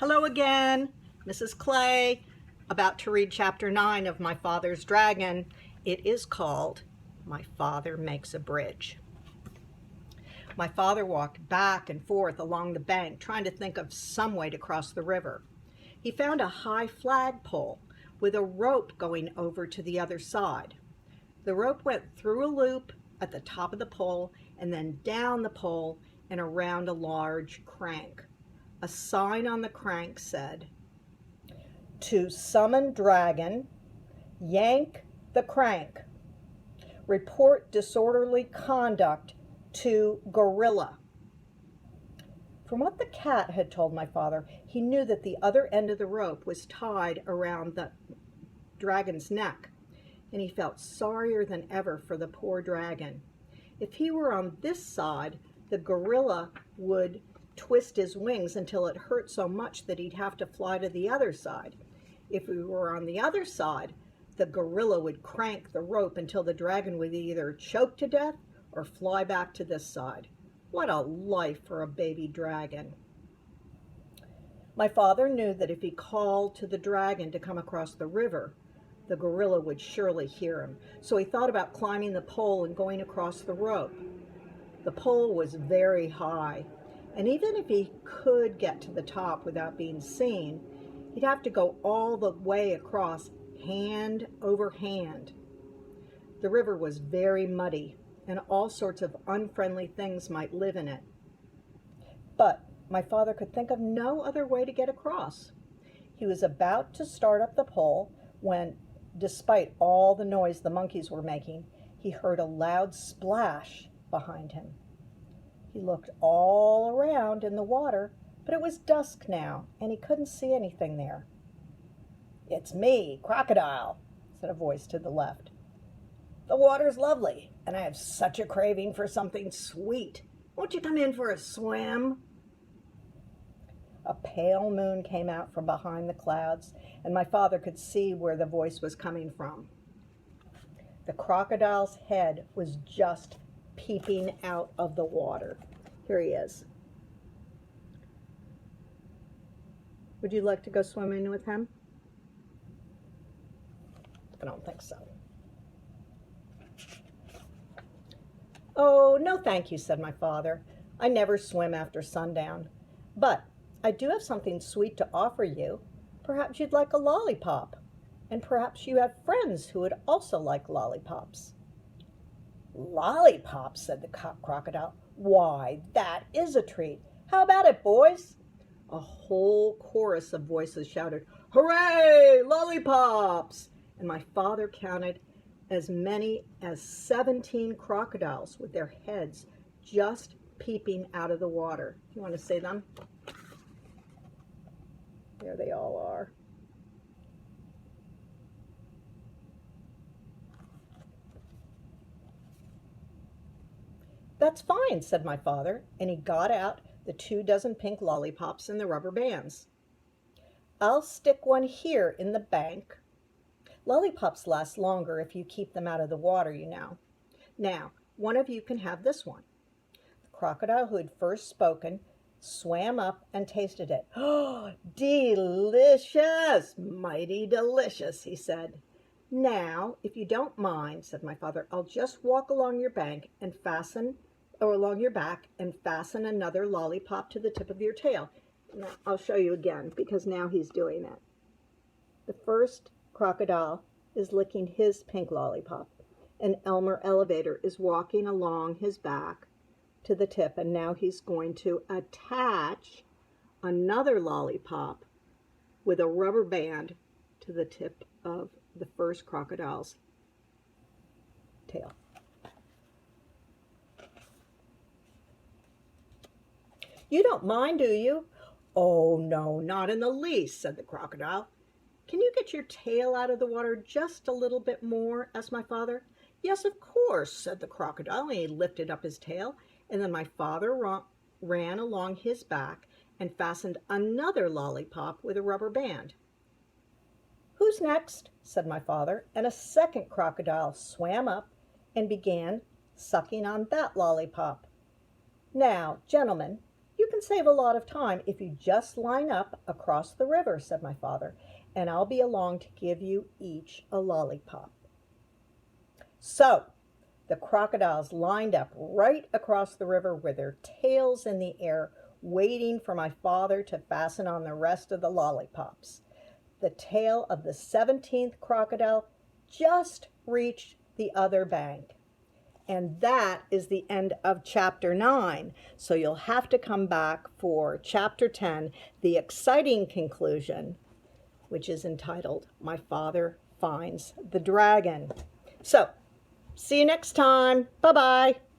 Hello again, Mrs. Clay, about to read chapter 9 of My Father's Dragon. It is called My Father Makes a Bridge. My father walked back and forth along the bank, trying to think of some way to cross the river. He found a high flagpole with a rope going over to the other side. The rope went through a loop at the top of the pole and then down the pole and around a large crank. A sign on the crank said, "To summon dragon, yank the crank. Report disorderly conduct to gorilla." From what the cat had told my father, he knew that the other end of the rope was tied around the dragon's neck, and he felt sorrier than ever for the poor dragon. If he were on this side, the gorilla would twist his wings until it hurt so much that he'd have to fly to the other side. If we were on the other side, the gorilla would crank the rope until the dragon would either choke to death or fly back to this side. What a life for a baby dragon. My father knew that if he called to the dragon to come across the river, the gorilla would surely hear him. So he thought about climbing the pole and going across the rope. The pole was very high, and even if he could get to the top without being seen, he'd have to go all the way across hand over hand. The river was very muddy, and all sorts of unfriendly things might live in it. But my father could think of no other way to get across. He was about to start up the pole when, despite all the noise the monkeys were making, he heard a loud splash behind him. He looked all around in the water, but it was dusk now, and he couldn't see anything there. "It's me, Crocodile," said a voice to the left. "The water's lovely, and I have such a craving for something sweet. Won't you come in for a swim?" A pale moon came out from behind the clouds, and my father could see where the voice was coming from. The crocodile's head was just peeping out of the water. Here he is. Would you like to go swimming with him? I don't think so. "Oh, no thank you," said my father. "I never swim after sundown. But I do have something sweet to offer you. Perhaps you'd like a lollipop. And perhaps you have friends who would also like lollipops." "Lollipops," said the crocodile. "Why, that is a treat. How about it, boys?" A whole chorus of voices shouted, "Hooray, lollipops!" And my father counted as many as 17 crocodiles with their heads just peeping out of the water. Do you want to see them? There they all are. "That's fine," said my father, and he got out the 24 pink lollipops and the rubber bands. "I'll stick one here in the bank. Lollipops last longer if you keep them out of the water, you know. Now, one of you can have this one." The crocodile who had first spoken swam up and tasted it. "Oh, delicious, mighty delicious," he said. "Now, if you don't mind," said my father, "I'll just walk along your bank and along your back and fasten another lollipop to the tip of your tail." Now, I'll show you again because now he's doing it. The first crocodile is licking his pink lollipop, and Elmer Elevator is walking along his back to the tip, and now he's going to attach another lollipop with a rubber band to the tip of the first crocodile's tail. "You don't mind, do you?" "Oh, no, not in the least," said the crocodile. "Can you get your tail out of the water just a little bit more?" asked my father. "Yes, of course," said the crocodile, and he lifted up his tail, and then my father ran along his back and fastened another lollipop with a rubber band. "Who's next?" said my father, and a second crocodile swam up and began sucking on that lollipop. "Now, gentlemen, you can can save a lot of time if you just line up across the river, said my father, and I'll be along to give you each a lollipop. So the crocodiles lined up right across the river with their tails in the air, waiting for my father to fasten on the rest of the lollipops. The tail of the 17th crocodile just reached the other bank. And that is the end of chapter 9. So you'll have to come back for chapter 10, the exciting conclusion, which is entitled, My Father Finds the Dragon. So, see you next time. Bye-bye.